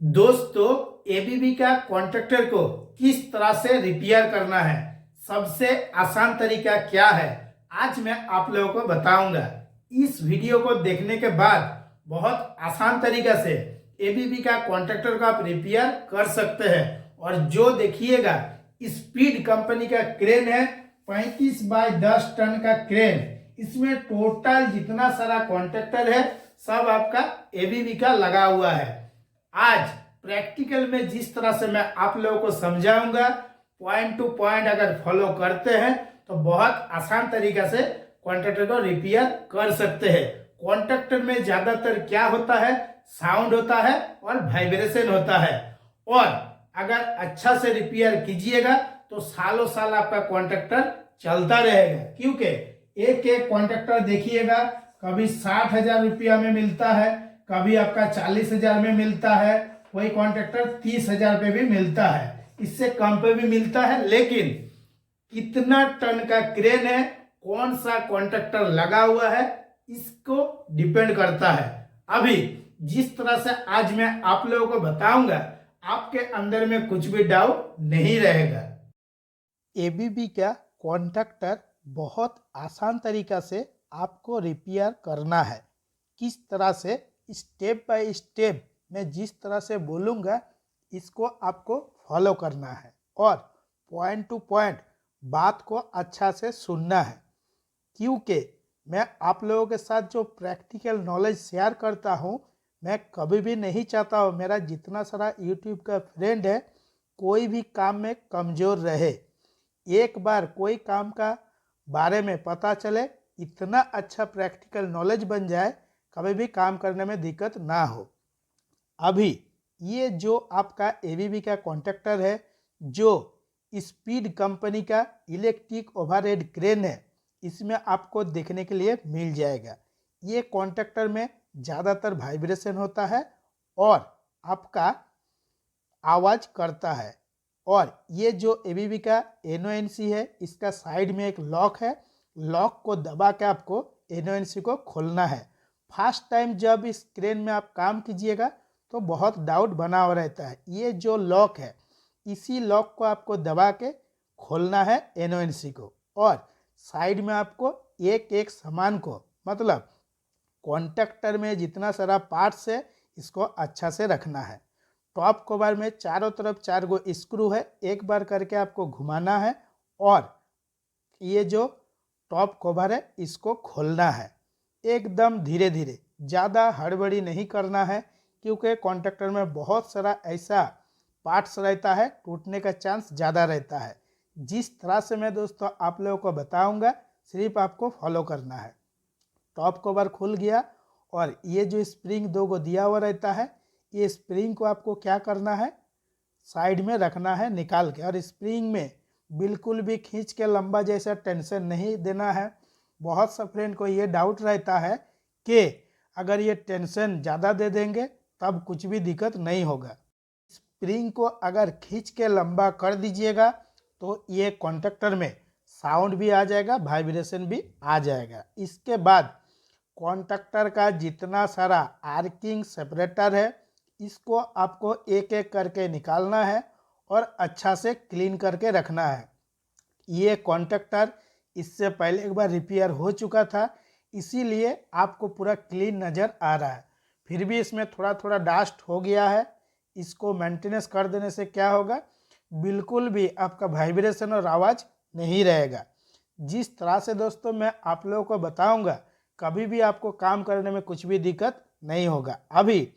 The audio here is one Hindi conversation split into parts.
दोस्तों, एबीबी का कॉन्ट्रैक्टर को किस तरह से रिपेयर करना है, सबसे आसान तरीका क्या है, आज मैं आप लोगों को बताऊंगा। इस वीडियो को देखने के बाद बहुत आसान तरीका से एबीबी का कॉन्ट्रैक्टर को आप रिपेयर कर सकते हैं। और जो देखिएगा, स्पीड कंपनी का क्रेन है, 35 बाय 10 टन का क्रेन। इसमें टोटल जितना सारा कॉन्ट्रैक्टर है सब आपका एबीबी का लगा हुआ है। आज प्रैक्टिकल में जिस तरह से मैं आप लोगों को समझाऊंगा, पॉइंट टू पॉइंट अगर फॉलो करते हैं तो बहुत आसान तरीका से कॉन्ट्रैक्टर को रिपेयर कर सकते हैं। कॉन्ट्रैक्टर में ज्यादातर क्या होता है, साउंड होता है और वाइब्रेशन होता है। और अगर अच्छा से रिपेयर कीजिएगा तो सालों साल आपका कॉन्ट्रैक्टर चलता रहेगा। क्योंकि एक एक कॉन्ट्रैक्टर देखिएगा, कभी 60,000 रुपया में मिलता है, कभी आपका 40,000 में मिलता है, कोई कॉन्ट्रैक्टर 30,000 पे भी मिलता है, इससे कम पे भी मिलता है। लेकिन कितना टन का क्रेन है, कौन सा कॉन्ट्रैक्टर लगा हुआ है, इसको डिपेंड करता है। अभी जिस तरह से आज मैं आप लोगों को बताऊंगा, आपके अंदर में कुछ भी डाउट नहीं रहेगा। एबीबी का कॉन्ट्रैक्टर बहुत आसान तरीका से आपको रिपेयर करना है। किस तरह से, स्टेप बाय स्टेप मैं जिस तरह से बोलूँगा इसको आपको फॉलो करना है और पॉइंट टू पॉइंट बात को अच्छा से सुनना है। क्योंकि मैं आप लोगों के साथ जो प्रैक्टिकल नॉलेज शेयर करता हूँ, मैं कभी भी नहीं चाहता हूँ मेरा जितना सारा यूट्यूब का फ्रेंड है कोई भी काम में कमज़ोर रहे। एक बार कोई काम का बारे में पता चले, इतना अच्छा प्रैक्टिकल नॉलेज बन जाए, कभी भी काम करने में दिक्कत ना हो। अभी ये जो आपका एबीबी का कॉन्ट्रैक्टर है, जो स्पीड कंपनी का इलेक्ट्रिक ओवरहेड क्रेन है, इसमें आपको देखने के लिए मिल जाएगा। ये कॉन्ट्रैक्टर में ज़्यादातर वाइब्रेशन होता है और आपका आवाज़ करता है। और ये जो एबीबी का एनओएनसी है, इसका साइड में एक लॉक है, लॉक को दबा के आपको एनओएनसी को खोलना है। फर्स्ट टाइम जब इस क्रेन में आप काम कीजिएगा तो बहुत डाउट बना हुआ रहता है। ये जो लॉक है, इसी लॉक को आपको दबा के खोलना है एनओएनसी को। और साइड में आपको एक एक सामान को, मतलब कॉन्ट्रैक्टर में जितना सारा पार्ट्स है, इसको अच्छा से रखना है। टॉप कवर में चारों तरफ 4 गो स्क्रू है, एक बार करके आपको घुमाना है और ये जो टॉप कवर है इसको खोलना है एकदम धीरे धीरे, ज़्यादा हड़बड़ी नहीं करना है। क्योंकि कॉन्ट्रैक्टर में बहुत सारा ऐसा पार्ट्स रहता है, टूटने का चांस ज़्यादा रहता है। जिस तरह से मैं दोस्तों आप लोगों को बताऊंगा, सिर्फ आपको फॉलो करना है। टॉप कवर खुल गया और ये जो स्प्रिंग 2 गो दिया हुआ रहता है, ये स्प्रिंग को आपको क्या करना है, साइड में रखना है निकाल के। और स्प्रिंग में बिल्कुल भी खींच के लंबा जैसा टेंशन नहीं देना है। बहुत सा फ्रेंड को ये डाउट रहता है कि अगर ये टेंशन ज़्यादा दे देंगे तब कुछ भी दिक्कत नहीं होगा। स्प्रिंग को अगर खींच के लंबा कर दीजिएगा तो ये कॉन्ट्रैक्टर में साउंड भी आ जाएगा, वाइब्रेशन भी आ जाएगा। इसके बाद कॉन्ट्रैक्टर का जितना सारा आर्किंग सेपरेटर है, इसको आपको एक एक करके निकालना है और अच्छा से क्लीन करके रखना है। ये कॉन्ट्रैक्टर इससे पहले एक बार रिपेयर हो चुका था, इसीलिए आपको पूरा क्लीन नज़र आ रहा है। फिर भी इसमें थोड़ा थोड़ा डस्ट हो गया है। इसको मेंटेनेंस कर देने से क्या होगा, बिल्कुल भी आपका वाइब्रेशन और आवाज़ नहीं रहेगा। जिस तरह से दोस्तों मैं आप लोगों को बताऊंगा, कभी भी आपको काम करने में कुछ भी दिक्कत नहीं होगा। अभी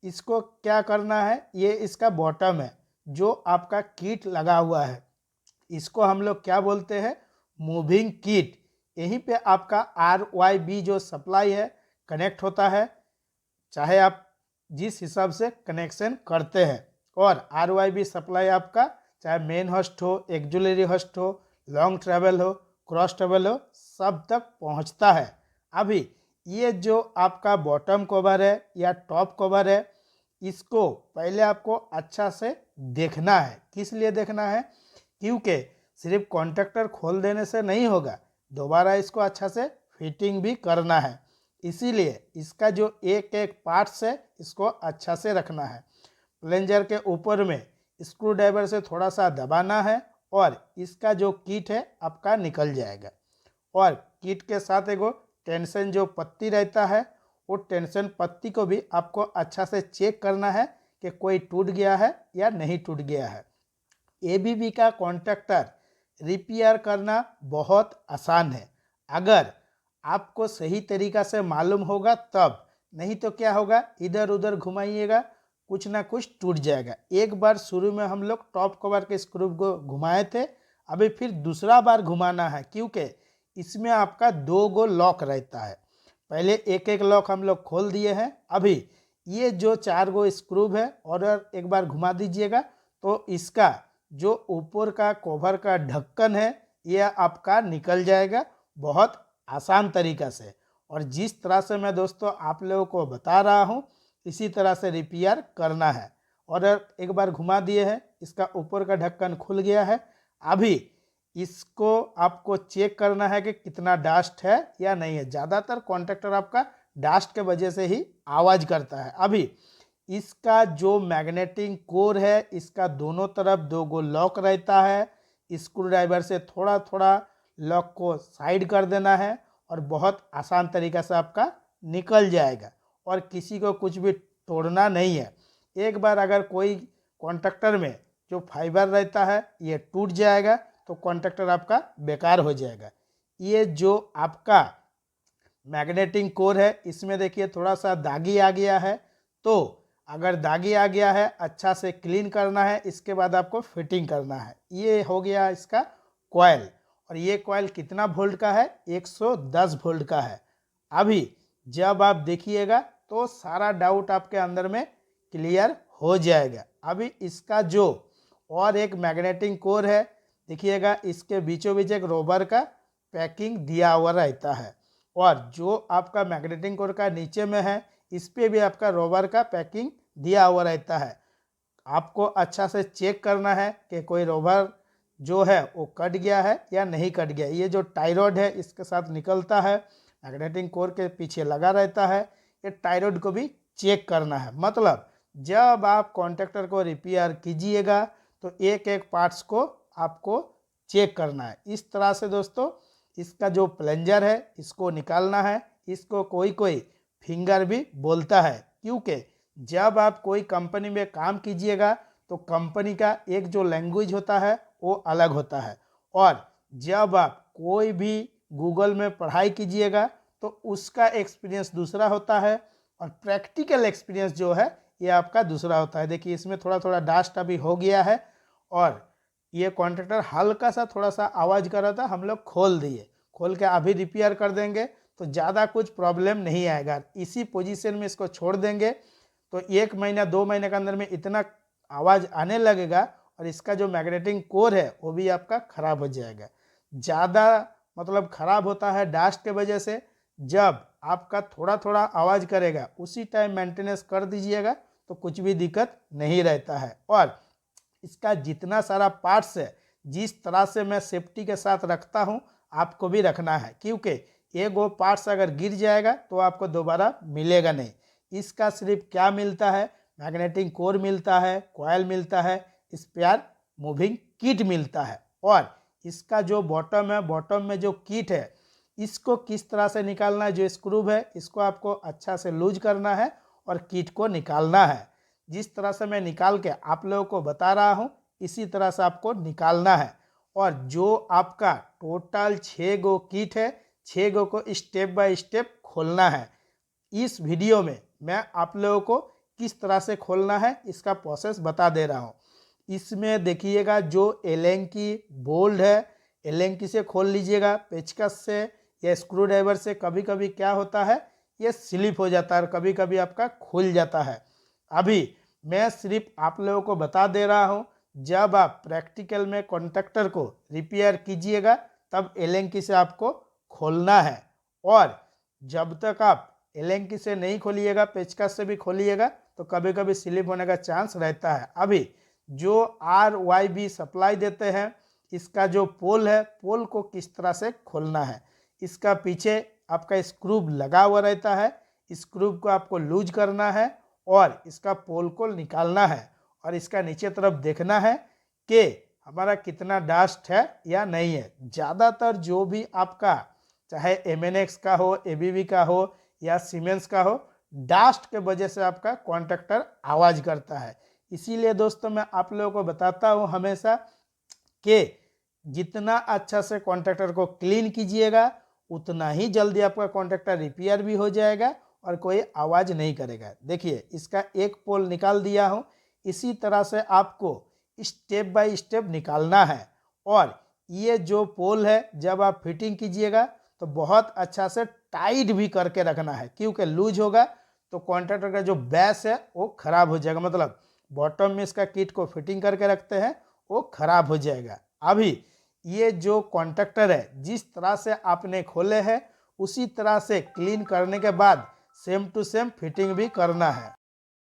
इसको क्या करना है, ये इसका बॉटम है जो आपका किट लगा हुआ है, इसको हम लोग क्या बोलते हैं, मूविंग किट। यहीं पे आपका RYB जो सप्लाई है कनेक्ट होता है, चाहे आप जिस हिसाब से कनेक्शन करते हैं। और RYB सप्लाई आपका चाहे मेन होस्ट हो, एक्जुलरी होस्ट हो, लॉन्ग ट्रैवल हो, क्रॉस ट्रैवल हो, सब तक पहुंचता है। अभी ये जो आपका बॉटम कवर है या टॉप कवर है, इसको पहले आपको अच्छा से देखना है। किस लिए देखना है, क्योंकि सिर्फ कॉन्ट्रैक्टर खोल देने से नहीं होगा, दोबारा इसको अच्छा से फिटिंग भी करना है। इसीलिए इसका जो एक एक पार्ट्स है इसको अच्छा से रखना है। प्लंजर के ऊपर में स्क्रू ड्राइवर से थोड़ा सा दबाना है और इसका जो किट है आपका निकल जाएगा। और किट के साथ एगो टेंशन जो पत्ती रहता है, वो टेंशन पत्ती को भी आपको अच्छा से चेक करना है कि कोई टूट गया है या नहीं टूट गया है। एबीबी का कॉन्ट्रैक्टर रिपेयर करना बहुत आसान है, अगर आपको सही तरीक़ा से मालूम होगा तब, नहीं तो क्या होगा, इधर उधर घुमाइएगा, कुछ ना कुछ टूट जाएगा। एक बार शुरू में हम लोग टॉप कवर के स्क्रू को घुमाए थे, अभी फिर दूसरा बार घुमाना है क्योंकि इसमें आपका 2 गो लॉक रहता है। पहले एक एक लॉक हम लोग खोल दिए हैं, अभी ये जो 4 गो स्क्रू है और एक बार घुमा दीजिएगा तो इसका जो ऊपर का कवर का ढक्कन है यह आपका निकल जाएगा बहुत आसान तरीक़ा से। और जिस तरह से मैं दोस्तों आप लोगों को बता रहा हूँ इसी तरह से रिपेयर करना है। और एक बार घुमा दिए हैं, इसका ऊपर का ढक्कन खुल गया है। अभी इसको आपको चेक करना है कि कितना डस्ट है या नहीं है। ज़्यादातर कॉन्ट्रैक्टर आपका डस्ट के वजह से ही आवाज़ करता है। अभी इसका जो मैग्नेटिक कोर है, इसका दोनों तरफ 2 गो लॉक रहता है। स्क्रू ड्राइवर से थोड़ा थोड़ा लॉक को साइड कर देना है और बहुत आसान तरीक़ा से आपका निकल जाएगा और किसी को कुछ भी तोड़ना नहीं है। एक बार अगर कोई कॉन्ट्रैक्टर में जो फाइबर रहता है ये टूट जाएगा तो कॉन्ट्रैक्टर आपका बेकार हो जाएगा। ये जो आपका मैग्नेटिक कोर है इसमें देखिए थोड़ा सा दागी आ गया है, तो अगर दागी आ गया है अच्छा से क्लीन करना है, इसके बाद आपको फिटिंग करना है। ये हो गया इसका कॉइल, और ये कॉइल कितना वोल्ट का है, 110 वोल्ट का है। अभी जब आप देखिएगा तो सारा डाउट आपके अंदर में क्लियर हो जाएगा। अभी इसका जो और एक मैग्नेटिक कोर है देखिएगा, इसके बीचों बीच एक रबर का पैकिंग दिया हुआ रहता है, और जो आपका मैग्नेटिक कोर का नीचे में है इस पे भी आपका रबर का पैकिंग दिया हुआ रहता है। आपको अच्छा से चेक करना है कि कोई रबर जो है वो कट गया है या नहीं कट गया। ये जो टाई रॉड है इसके साथ निकलता है, मैग्नेटिक कोर के पीछे लगा रहता है, ये टाई रॉड को भी चेक करना है। मतलब जब आप कॉन्ट्रैक्टर को रिपेयर कीजिएगा तो एक एक पार्ट्स को आपको चेक करना है। इस तरह से दोस्तों इसका जो प्लंजर है इसको निकालना है। इसको कोई कोई फिंगर भी बोलता है, क्योंकि जब आप कोई कंपनी में काम कीजिएगा तो कंपनी का एक जो लैंग्वेज होता है वो अलग होता है, और जब आप कोई भी गूगल में पढ़ाई कीजिएगा तो उसका एक्सपीरियंस दूसरा होता है, और प्रैक्टिकल एक्सपीरियंस जो है ये आपका दूसरा होता है। देखिए इसमें थोड़ा थोड़ा डस्ट अभी हो गया है, और ये कॉन्ट्रैक्टर हल्का सा थोड़ा सा आवाज़ कर रहा था, हम लोग खोल दिए, खोल के अभी रिपेयर कर देंगे तो ज़्यादा कुछ प्रॉब्लम नहीं आएगा। इसी पोजीशन में इसको छोड़ देंगे तो 1 महीना 2 महीने के अंदर में इतना आवाज़ आने लगेगा, और इसका जो मैग्नेटिक कोर है वो भी आपका ख़राब हो जाएगा। ज़्यादा मतलब ख़राब होता है डस्ट के वजह से। जब आपका थोड़ा थोड़ा आवाज़ करेगा उसी टाइम मेंटेनेंस कर दीजिएगा तो कुछ भी दिक्कत नहीं रहता है। और इसका जितना सारा पार्ट्स है जिस तरह से मैं सेफ्टी के साथ रखता हूँ आपको भी रखना है, क्योंकि एक वो पार्ट्स अगर गिर जाएगा तो आपको दोबारा मिलेगा नहीं। इसका सिर्फ क्या मिलता है, मैग्नेटिक कोर मिलता है, कॉइल मिलता है, स्पेयर मूविंग किट मिलता है, और इसका जो बॉटम है, बॉटम में जो किट है इसको किस तरह से निकालना है, जो स्क्रू है इसको आपको अच्छा से लूज करना है और किट को निकालना है। जिस तरह से मैं निकाल के आप लोगों को बता रहा हूँ इसी तरह से आपको निकालना है। और जो आपका टोटल 6 गो किट है, 6 गो को स्टेप बाय स्टेप खोलना है। इस वीडियो में मैं आप लोगों को किस तरह से खोलना है इसका प्रोसेस बता दे रहा हूँ। इसमें देखिएगा जो एलेन की बोल्ट है, एलेन की से खोल लीजिएगा, पेचकस से या स्क्रू ड्राइवर से। कभी कभी क्या होता है ये स्लिप हो जाता है और कभी कभी आपका खुल जाता है। अभी मैं सिर्फ आप लोगों को बता दे रहा हूँ, जब आप प्रैक्टिकल में कॉन्ट्रैक्टर को रिपेयर कीजिएगा तब एलेन की से आपको खोलना है, और जब तक आप एलेन की से नहीं खोलिएगा, पेचकस से भी खोलिएगा तो कभी कभी स्लिप होने का चांस रहता है। अभी जो RYB सप्लाई देते हैं इसका जो पोल है, पोल को किस तरह से खोलना है। इसका पीछे आपका स्क्रू लगा हुआ रहता है, स्क्रू को आपको लूज करना है और इसका पोल को निकालना है, और इसका नीचे तरफ देखना है कि हमारा कितना डास्ट है या नहीं है। ज़्यादातर जो भी आपका चाहे एमएनएक्स का हो, एबीबी का हो या सीमेंस का हो, डास्ट के वजह से आपका कॉन्ट्रैक्टर आवाज़ करता है। इसीलिए दोस्तों मैं आप लोगों को बताता हूँ हमेशा कि जितना अच्छा से कॉन्ट्रैक्टर को क्लीन कीजिएगा उतना ही जल्दी आपका कॉन्ट्रैक्टर रिपेयर भी हो जाएगा और कोई आवाज़ नहीं करेगा। देखिए इसका एक पोल निकाल दिया हूँ। इसी तरह से आपको स्टेप बाय स्टेप निकालना है। और ये जो पोल है जब आप फिटिंग कीजिएगा तो बहुत अच्छा से टाइट भी करके रखना है, क्योंकि लूज होगा तो कॉन्ट्रैक्टर का जो बेस है वो खराब हो जाएगा। मतलब बॉटम में इसका किट को फिटिंग करके रखते हैं वो खराब हो जाएगा। अभी ये जो कॉन्ट्रैक्टर है जिस तरह से आपने खोले हैं उसी तरह से क्लीन करने के बाद सेम टू सेम फिटिंग भी करना है।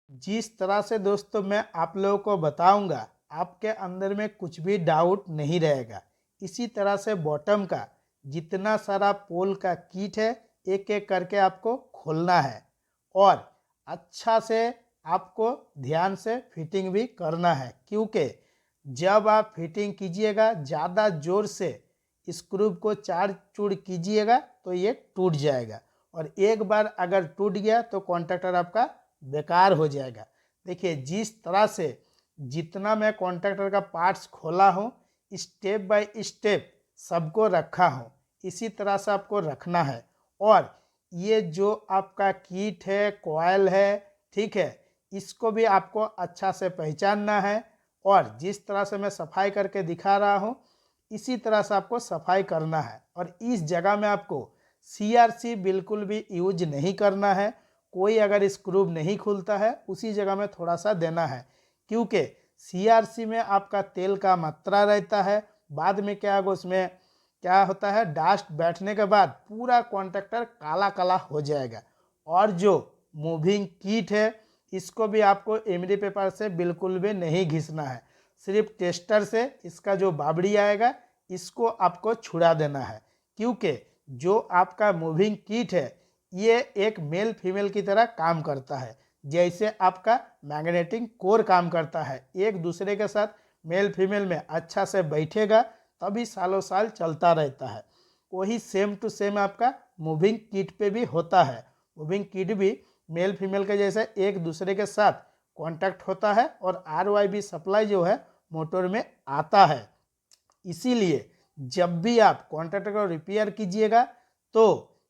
जिस तरह से दोस्तों मैं आप लोगों को बताऊंगा आपके अंदर में कुछ भी डाउट नहीं रहेगा। इसी तरह से बॉटम का जितना सारा पोल का किट है एक एक करके आपको खोलना है और अच्छा से आपको ध्यान से फिटिंग भी करना है, क्योंकि जब आप फिटिंग कीजिएगा ज़्यादा ज़ोर से स्क्रू को चार चूड़ कीजिएगा तो ये टूट जाएगा और एक बार अगर टूट गया तो कॉन्ट्रैक्टर आपका बेकार हो जाएगा। देखिए जिस तरह से जितना मैं कॉन्ट्रैक्टर का पार्ट्स खोला हूँ स्टेप बाय स्टेप सबको रखा हूँ, इसी तरह से आपको रखना है। और ये जो आपका किट है, कॉयल है, ठीक है, इसको भी आपको अच्छा से पहचानना है और जिस तरह से मैं सफाई करके दिखा रहा हूँ इसी तरह से आपको सफाई करना है। और इस जगह में आपको सीआरसी बिल्कुल भी यूज नहीं करना है। कोई अगर स्क्रू नहीं खुलता है उसी जगह में थोड़ा सा देना है, क्योंकि सीआरसी में आपका तेल का मात्रा रहता है। बाद में क्या होगा, उसमें क्या होता है, डास्ट बैठने के बाद पूरा कॉन्ट्रैक्टर काला काला हो जाएगा। और जो मूविंग किट है इसको भी आपको एमडी पेपर से बिल्कुल भी नहीं घिसना है, सिर्फ टेस्टर से इसका जो बाबड़ी आएगा इसको आपको छुड़ा देना है। क्योंकि जो आपका मूविंग किट है ये एक मेल फीमेल की तरह काम करता है, जैसे आपका मैग्नेटिक कोर काम करता है। एक दूसरे के साथ मेल फीमेल में अच्छा से बैठेगा तभी सालों साल चलता रहता है। वही सेम टू सेम आपका मूविंग किट पे भी होता है। मूविंग किट भी मेल फीमेल के जैसे एक दूसरे के साथ कांटेक्ट होता है और आरवाईबी सप्लाई जो है मोटर में आता है। इसीलिए जब भी आप कॉन्ट्रैक्टर को रिपेयर कीजिएगा तो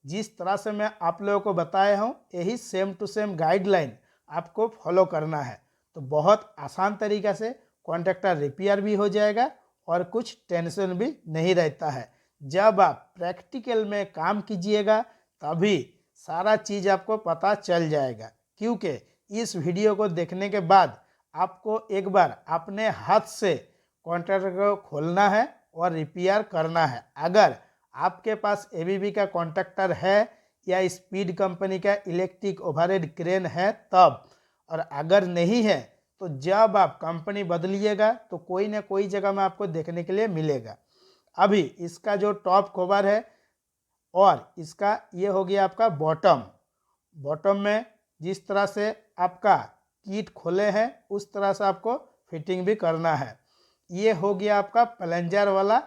जिस तरह से मैं आप लोगों को बताया हूँ यही सेम टू सेम गाइडलाइन आपको फॉलो करना है, तो बहुत आसान तरीक़ा से कॉन्ट्रैक्टर रिपेयर भी हो जाएगा और कुछ टेंशन भी नहीं रहता है। जब आप प्रैक्टिकल में काम कीजिएगा तभी सारा चीज़ आपको पता चल जाएगा, क्योंकि इस वीडियो को देखने के बाद आपको एक बार अपने हाथ से कॉन्ट्रैक्टर को खोलना है और रिपेयर करना है। अगर आपके पास एबीबी का कॉन्ट्रैक्टर है या स्पीड कंपनी का इलेक्ट्रिक ओवरहेड क्रेन है तब, और अगर नहीं है तो जब आप कंपनी बदलिएगा तो कोई ना कोई जगह में आपको देखने के लिए मिलेगा। अभी इसका जो टॉप कवर है और इसका ये हो गया आपका बॉटम। बॉटम में जिस तरह से आपका किट खोले हैं उस तरह से आपको फिटिंग भी करना है। ये हो गया आपका प्लंजर वाला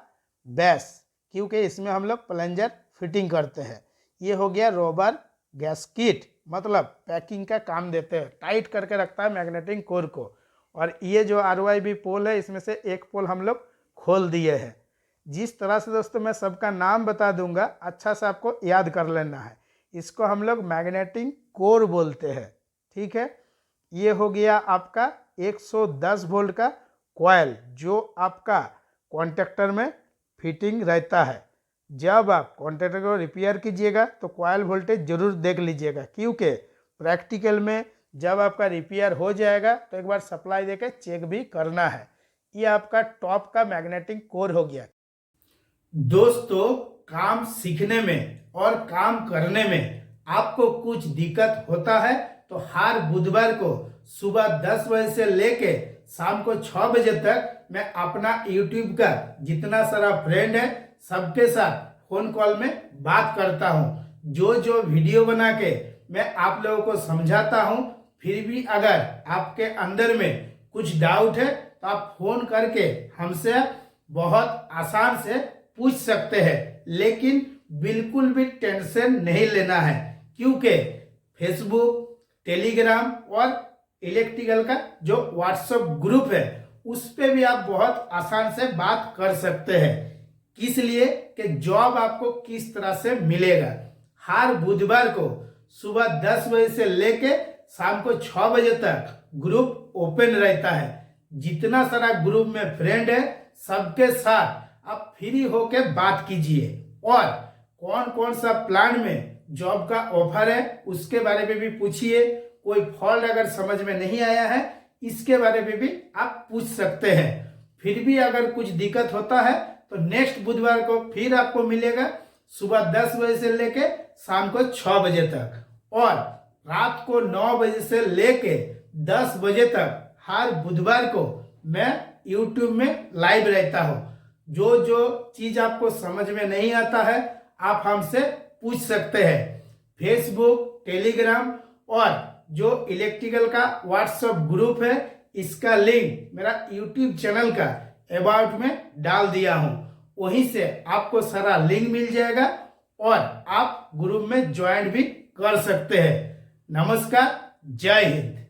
बेस, क्योंकि इसमें हम लोग प्लंजर फिटिंग करते हैं। ये हो गया रबर गैस्किट, मतलब पैकिंग का काम देते हैं, टाइट करके रखता है मैग्नेटिक कोर को। और ये जो आरवाईबी पोल है इसमें से एक पोल हम लोग खोल दिए हैं। जिस तरह से दोस्तों मैं सबका नाम बता दूंगा अच्छा से आपको याद कर लेना है। इसको हम लोग मैग्नेटिक कोर बोलते हैं, ठीक है। ये हो गया आपका 110 वोल्ट का कॉयल जो आपका कॉन्ट्रैक्टर में फिटिंग रहता है। जब आप कॉन्ट्रैक्टर को रिपेयर कीजिएगा तो कॉयल वोल्टेज जरूर देख लीजिएगा, क्योंकि प्रैक्टिकल में जब आपका रिपेयर हो जाएगा तो एक बार सप्लाई देके चेक भी करना है। ये आपका टॉप का मैग्नेटिक कोर हो गया। दोस्तों काम सीखने में और काम करने में आपको कुछ दिक्कत होता है तो हर बुधवार को सुबह 10 बजे से लेके शाम को 6 बजे तक मैं अपना YouTube का जितना सारा फ्रेंड है सबके साथ फोन कॉल में बात करता हूं। जो वीडियो बना के मैं आप लोगों को समझाता हूं, फिर भी अगर आपके अंदर में कुछ डाउट है तो आप फोन करके हमसे बहुत आसान से पूछ सकते हैं, लेकिन बिल्कुल भी टेंशन नहीं लेना है, क्योंकि फेसबुक, टेलीग्राम और इलेक्ट्रिकल का जो व्हाट्सएप ग्रुप है उस पे भी आप बहुत आसान से बात कर सकते हैं। किस लिए कि जॉब आपको किस तरह से मिलेगा। हर बुधवार को सुबह 10 बजे से लेके शाम को 6 बजे तक ग्रुप ओपन रहता है। जितना सारा ग्रुप में फ्रेंड है सबके साथ आप फ्री होके बात कीजिए, और कौन कौन सा प्लान में जॉब का ऑफर है उसके बारे में भी पूछिए। कोई फॉल्ट अगर समझ में नहीं आया है इसके बारे में भी आप पूछ सकते हैं। फिर भी अगर कुछ दिक्कत होता है तो नेक्स्ट बुधवार को फिर आपको मिलेगा सुबह 10 बजे से लेके शाम को 6 बजे तक, और रात को 9 बजे से लेके 10 बजे तक हर बुधवार को मैं YouTube में लाइव रहता हूँ। जो जो चीज आपको समझ में नहीं आता है आप हमसे पूछ सकते हैं। फेसबुक, टेलीग्राम और जो इलेक्ट्रिकल का व्हाट्सएप ग्रुप है इसका लिंक मेरा YouTube चैनल का अबाउट में डाल दिया हूँ, वहीं से आपको सारा लिंक मिल जाएगा और आप ग्रुप में ज्वाइन भी कर सकते हैं। नमस्कार, जय हिंद।